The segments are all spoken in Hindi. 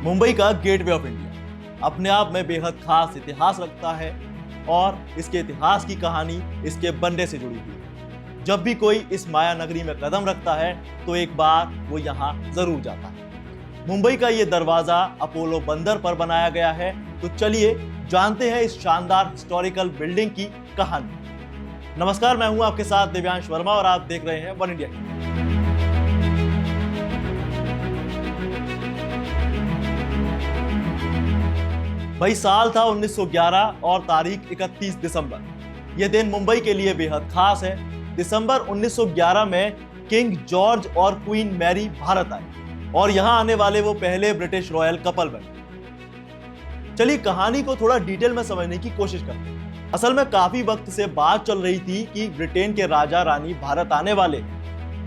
मुंबई का गेटवे ऑफ इंडिया अपने आप में बेहद खास इतिहास रखता है और इसके इतिहास की कहानी इसके बनने से जुड़ी हुई है। जब भी कोई इस माया नगरी में कदम रखता है तो एक बार वो यहाँ जरूर जाता है। मुंबई का ये दरवाजा अपोलो बंदर पर बनाया गया है। तो चलिए जानते हैं इस शानदार हिस्टोरिकल बिल्डिंग की कहानी। नमस्कार, मैं हूं आपके साथ दिव्यांश वर्मा और आप देख रहे हैं वन इंडिया टीवी। भाई साल था 1911 और तारीख 31 दिसंबर। यह दिन मुंबई के लिए बेहद खास है। दिसंबर 1911 में किंग जॉर्ज और क्वीन मैरी भारत आए और यहां आने वाले वो पहले ब्रिटिश रॉयल कपल बने। चलिए कहानी को थोड़ा डिटेल में समझने की कोशिश करते हैं। असल में काफी वक्त से बात चल रही थी कि ब्रिटेन के राजा रानी भारत आने वाले,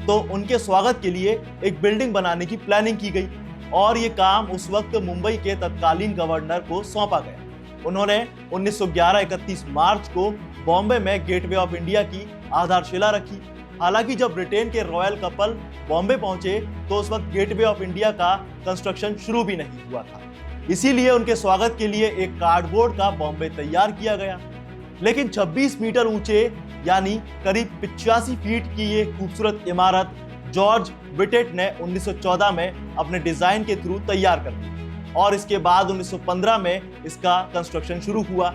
तो उनके स्वागत के लिए एक बिल्डिंग बनाने की प्लानिंग की गई और ये काम उस वक्त मुंबई के तत्कालीन गवर्नर को सौंपा गया। उन्होंने 1911-31 मार्च को बॉम्बे में गेटवे ऑफ इंडिया की आधारशिला रखी। हालांकि जब ब्रिटेन के रॉयल कपल बॉम्बे पहुंचे तो उस वक्त गेटवे ऑफ इंडिया का कंस्ट्रक्शन शुरू भी नहीं हुआ था। इसीलिए उनके स्वागत के लिए एक कार्डबोर्ड का बॉम्बे तैयार किया गया। लेकिन 26 मीटर ऊंचे यानी करीब 85 फीट की ये खूबसूरत इमारत जॉर्ज विटेट ने 1914 में अपने डिजाइन के थ्रू तैयार कर दी और इसके बाद 1915 में इसका कंस्ट्रक्शन शुरू हुआ।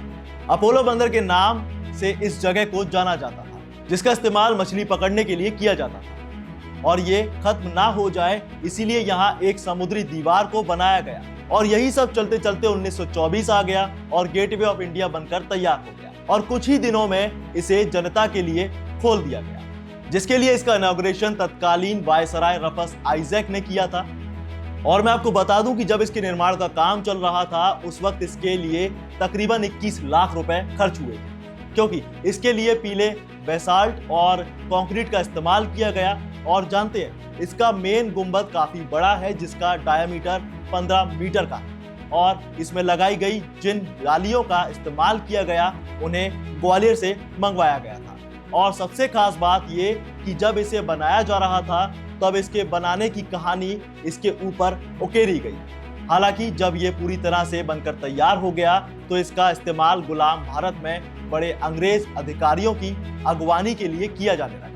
अपोलो बंदर के नाम से इस जगह को जाना जाता था, जिसका इस्तेमाल मछली पकड़ने के लिए किया जाता था और ये खत्म ना हो जाए इसीलिए यहाँ एक समुद्री दीवार को बनाया गया। और यही सब चलते चलते 1924 आ गया और गेटवे ऑफ इंडिया बनकर तैयार हो गया और कुछ ही दिनों में इसे जनता के लिए खोल दिया गया, जिसके लिए इसका इनॉग्रेशन तत्कालीन वायसराय रफस आइजैक ने किया था। और मैं आपको बता दूं कि जब इसके निर्माण का काम चल रहा था उस वक्त इसके लिए तकरीबन 21 लाख रुपए खर्च हुए थे, क्योंकि इसके लिए पीले बेसाल्ट और कंक्रीट का इस्तेमाल किया गया। और जानते हैं इसका मेन गुंबद काफी बड़ा है, जिसका डायमीटर 15 मीटर का है और इसमें लगाई गई जिन जालियों का इस्तेमाल किया गया उन्हें ग्वालियर से मंगवाया गया था। और सबसे खास बात ये कि जब इसे बनाया जा रहा था तब इसके बनाने की कहानी इसके ऊपर उकेरी गई। हालांकि जब ये पूरी तरह से बनकर तैयार हो गया तो इसका इस्तेमाल गुलाम भारत में बड़े अंग्रेज अधिकारियों की अगवानी के लिए किया जाने लगा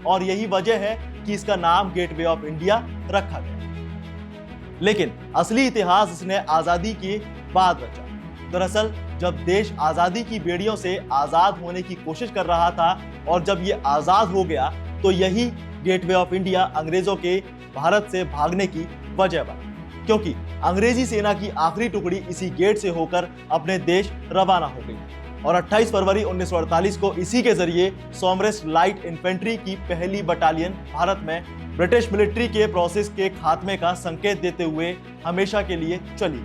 और यही वजह है कि इसका नाम गेटवे ऑफ इंडिया रखा गया। लेकिन असली इतिहास इसने आजादी के बाद रचा। दरअसल जब देश आजादी की बेड़ियों से आजाद होने की कोशिश कर रहा था और जब ये आजाद हो गया तो यही गेटवे ऑफ इंडिया अंग्रेजों के भारत से भागने की वजह बना, क्योंकि अंग्रेजी सेना की आखिरी टुकड़ी इसी गेट से होकर अपने देश रवाना हो गई और 28 फरवरी 1948 को इसी के जरिए सोमरेस लाइट इन्फेंट्री की पहली बटालियन भारत में ब्रिटिश मिलिट्री के प्रोसेस के खात्मे का संकेत देते हुए हमेशा के लिए चली।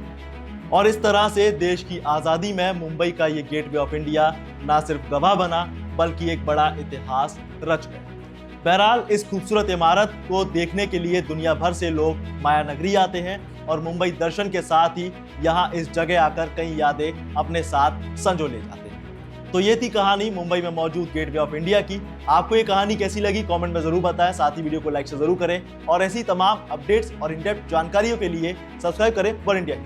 और इस तरह से देश की आजादी में मुंबई का ये गेटवे ऑफ इंडिया ना सिर्फ गवाह बना बल्कि एक बड़ा इतिहास रच गया। बहरहाल इस खूबसूरत इमारत को देखने के लिए दुनिया भर से लोग माया नगरी आते हैं और मुंबई दर्शन के साथ ही यहाँ इस जगह आकर कई यादें अपने साथ संजो ले जाते हैं। तो ये थी कहानी मुंबई में मौजूद गेटवे ऑफ इंडिया की। आपको ये कहानी कैसी लगी कमेंट में जरूर बताएं, साथ ही वीडियो को लाइक से जरूर करें और ऐसी तमाम अपडेट्स और इन डेप्थ जानकारियों के लिए सब्सक्राइब करें वन इंडिया।